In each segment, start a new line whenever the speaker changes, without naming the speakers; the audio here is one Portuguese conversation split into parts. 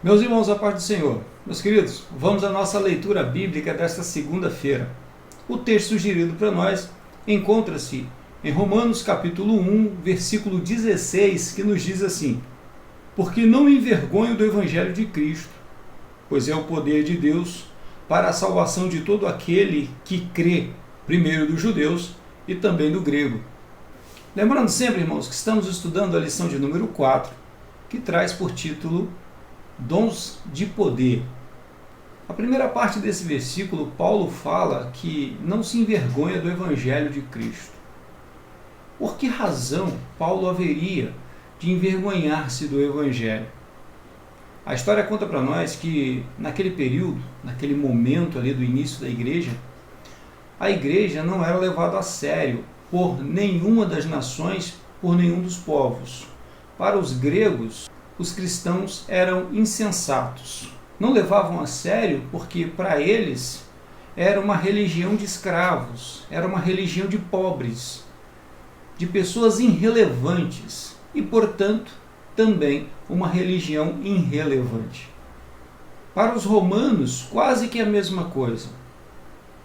Meus irmãos, a paz do Senhor. Meus queridos, vamos à nossa leitura bíblica desta segunda-feira. O texto sugerido para nós encontra-se em Romanos capítulo 1, versículo 16, que nos diz assim: Porque não me envergonho do evangelho de Cristo, pois é o poder de Deus para a salvação de todo aquele que crê, primeiro dos judeus e também do grego. Lembrando sempre, irmãos, que estamos estudando a lição de número 4, que traz por título Dons de poder. A primeira parte desse versículo, Paulo fala que não se envergonha do Evangelho de Cristo. Por que razão Paulo haveria de envergonhar-se do Evangelho? A história conta para nós que naquele período, naquele momento ali do início da igreja, a igreja não era levada a sério por nenhuma das nações, por nenhum dos povos. Para os gregos, os cristãos eram insensatos. Não levavam a sério porque para eles era uma religião de escravos, era uma religião de pobres, de pessoas irrelevantes e, portanto, também uma religião irrelevante. Para os romanos, quase que a mesma coisa.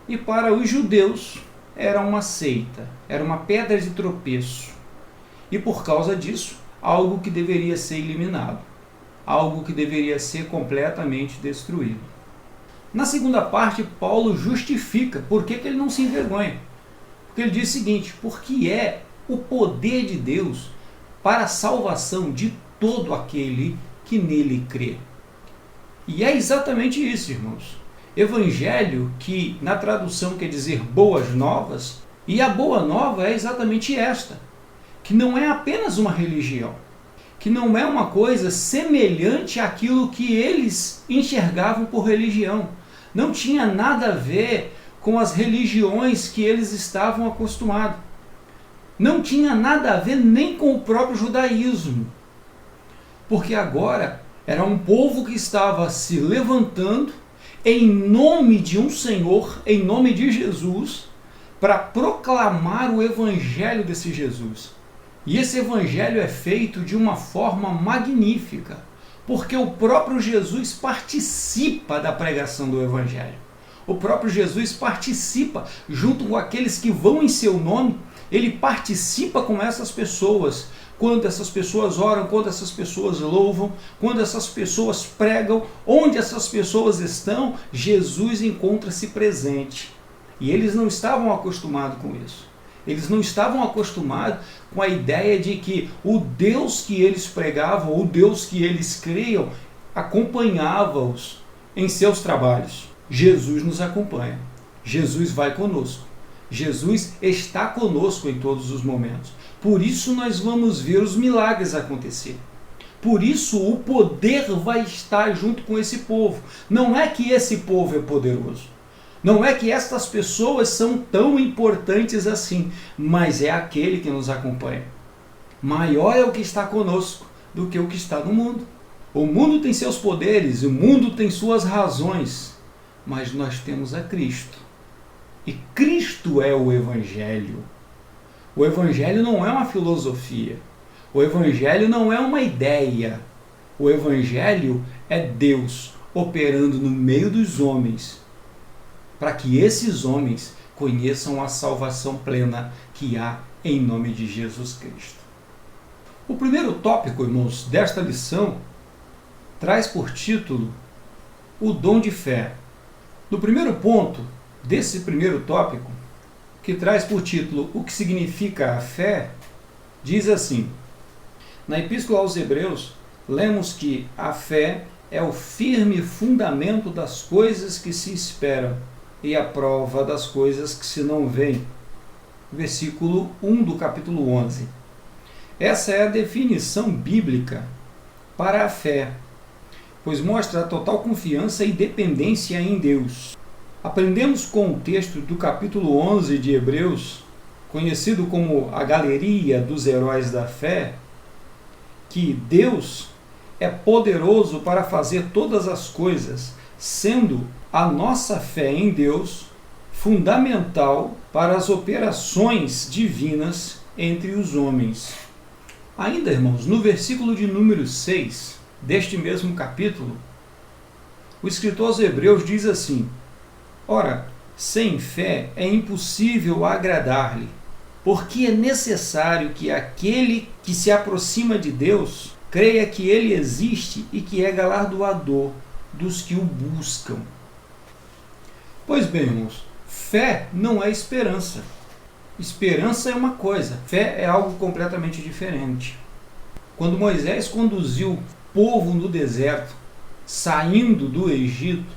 E para os judeus, era uma seita, era uma pedra de tropeço. E por causa disso, algo que deveria ser eliminado, algo que deveria ser completamente destruído. Na segunda parte, Paulo justifica por que ele não se envergonha. Porque ele diz o seguinte: porque é o poder de Deus para a salvação de todo aquele que nele crê. E é exatamente isso, irmãos. Evangelho, que na tradução quer dizer boas novas, e a boa nova é exatamente esta: que não é apenas uma religião, que não é uma coisa semelhante àquilo que eles enxergavam por religião. Não tinha nada a ver com as religiões que eles estavam acostumados. Não tinha nada a ver nem com o próprio judaísmo. Porque agora era um povo que estava se levantando em nome de um Senhor, em nome de Jesus, para proclamar o evangelho desse Jesus. E esse evangelho é feito de uma forma magnífica, porque o próprio Jesus participa da pregação do evangelho. O próprio Jesus participa junto com aqueles que vão em seu nome, ele participa com essas pessoas. Quando essas pessoas oram, quando essas pessoas louvam, quando essas pessoas pregam, onde essas pessoas estão, Jesus encontra-se presente. E eles não estavam acostumados com isso. Eles não estavam acostumados com a ideia de que o Deus que eles pregavam, o Deus que eles criam, acompanhava-os em seus trabalhos. Jesus nos acompanha. Jesus vai conosco. Jesus está conosco em todos os momentos. Por isso nós vamos ver os milagres acontecer. Por isso o poder vai estar junto com esse povo. Não é que esse povo é poderoso. Não é que estas pessoas são tão importantes assim, mas é aquele que nos acompanha. Maior é o que está conosco do que o que está no mundo. O mundo tem seus poderes, o mundo tem suas razões, mas nós temos a Cristo. E Cristo é o Evangelho. O Evangelho não é uma filosofia. O Evangelho não é uma ideia. O Evangelho é Deus operando no meio dos homens, para que esses homens conheçam a salvação plena que há em nome de Jesus Cristo. O primeiro tópico, irmãos, desta lição traz por título o dom de fé. No primeiro ponto desse primeiro tópico, que traz por título o que significa a fé, diz assim: na Epístola aos Hebreus, lemos que a fé é o firme fundamento das coisas que se esperam e a prova das coisas que se não veem. Versículo 1 do capítulo 11. Essa é a definição bíblica para a fé, pois mostra a total confiança e dependência em Deus. Aprendemos com o texto do capítulo 11 de Hebreus, conhecido como a galeria dos heróis da fé, que Deus é poderoso para fazer todas as coisas, sendo a nossa fé em Deus fundamental para as operações divinas entre os homens. Ainda, irmãos, no versículo de número 6, deste mesmo capítulo, o escritor aos Hebreus diz assim: ora, sem fé é impossível agradar-lhe, porque é necessário que aquele que se aproxima de Deus creia que ele existe e que é galardoador dos que o buscam. Pois bem, irmãos, fé não é esperança. Esperança é uma coisa, fé é algo completamente diferente. Quando Moisés conduziu o povo no deserto, saindo do Egito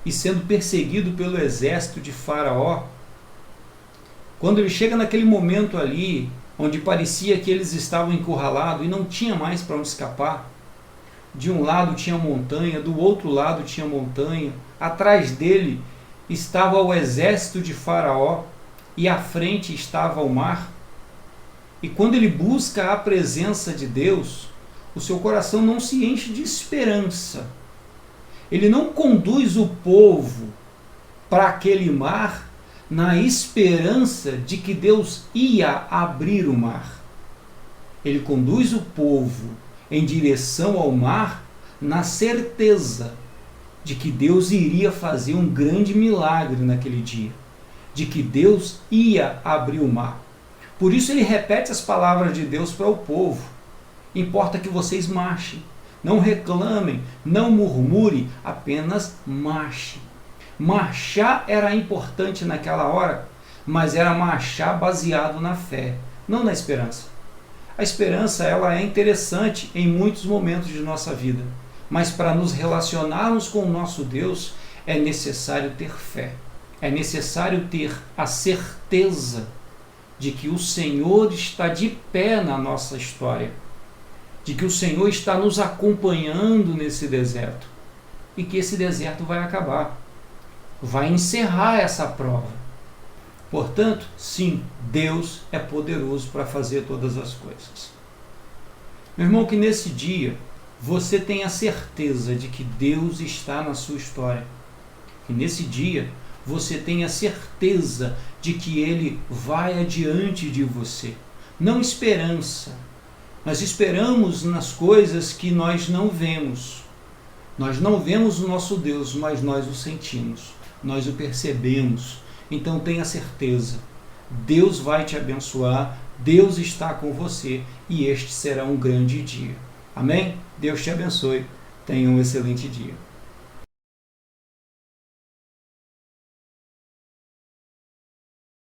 e sendo perseguido pelo exército de Faraó, quando ele chega naquele momento ali, onde parecia que eles estavam encurralados e não tinha mais para onde escapar, de um lado tinha montanha, do outro lado tinha montanha, atrás dele estava o exército de Faraó e à frente estava o mar. E quando ele busca a presença de Deus, o seu coração não se enche de esperança. Ele não conduz o povo para aquele mar na esperança de que Deus ia abrir o mar. Ele conduz o povo em direção ao mar na certeza de que Deus iria fazer um grande milagre naquele dia, de que Deus ia abrir o mar. Por isso ele repete as palavras de Deus para o povo: importa que vocês marchem, não reclamem, não murmurem, apenas marchem. Marchar era importante naquela hora, mas era marchar baseado na fé, não na esperança. A esperança ela é interessante em muitos momentos de nossa vida, mas para nos relacionarmos com o nosso Deus é necessário ter fé, é necessário ter a certeza de que o Senhor está de pé na nossa história, de que o Senhor está nos acompanhando nesse deserto e que esse deserto vai acabar, vai encerrar essa prova. Portanto, sim, Deus é poderoso para fazer todas as coisas. Meu irmão, que nesse dia você tenha certeza de que Deus está na sua história, que nesse dia você tenha certeza de que Ele vai adiante de você. Não esperança. Nós esperamos nas coisas que nós não vemos. Nós não vemos o nosso Deus, mas nós o sentimos, nós o percebemos. Então tenha certeza, Deus vai te abençoar, Deus está com você e este será um grande dia. Amém? Deus te abençoe. Tenha um excelente dia.